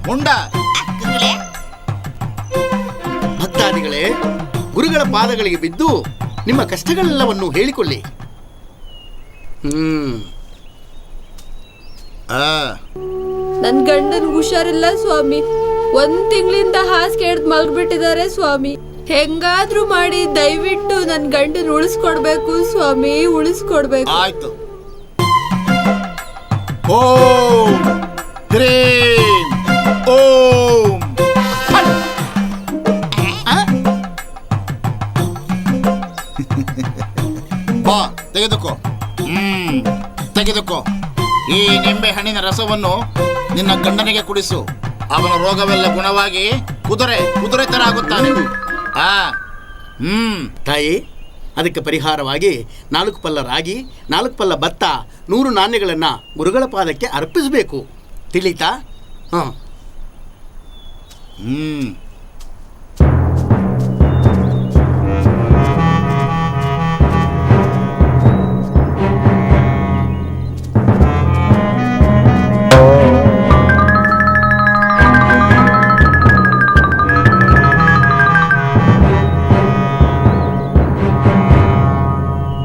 ಮುಂಡ. ಗುರುಗಳೇ, ಭಕ್ತಾದಿಗಳೇ, ಗುರುಗಳ ಪಾದಗಳಿಗೆ ಬಿದ್ದು ನಿಮ್ಮ ಕಷ್ಟಗಳೆಲ್ಲವನ್ನು ಹೇಳಿಕೊಳ್ಳಿ. ನನ್ ಗಂಡನ್ ಹುಷಾರಿಲ್ಲ ಸ್ವಾಮಿ. 1 ತಿಂಗಳಿಂದ ಹಾಸಿಗೆ ಹಿಡ್ದು ಮಲ್ಗ್ಬಿಟ್ಟಿದ್ದಾರೆ ಸ್ವಾಮಿ. ಹೆಂಗಾದ್ರೂ ಮಾಡಿ ದಯವಿಟ್ಟು ನನ್ ಗಂಡನ್ ಉಳಿಸ್ಕೊಡ್ಬೇಕು ಸ್ವಾಮಿ, ಉಳಿಸ್ಕೊಡ್ಬೇಕು. ಆಯ್ತು. ಓಂ ಹ್ರೀಂ ಓಂ. ಬಾ, ತೆಗೆದುಕೋ. ತೆಗೆದುಕೋ. ಈ ನಿಂಬೆ ಹಣ್ಣಿನ ರಸವನ್ನು ನಿನ್ನ ಗಂಡನಿಗೆ ಕುಡಿಸು. ಅವನ ರೋಗವೆಲ್ಲ ಗುಣವಾಗಿ ಕುದುರೆ ತರ ಆಗುತ್ತಾನೆ. ತಾಯಿ, ಅದಕ್ಕೆ ಪರಿಹಾರವಾಗಿ 4 ಪಲ್ಲ ರಾಗಿ, 4 ಪಲ್ಲ ಭತ್ತ, 100 ನಾಣ್ಯಗಳನ್ನು ಗುರುಗಳ ಪಾದಕ್ಕೆ ಅರ್ಪಿಸಬೇಕು. ತಿಳಿತಾ?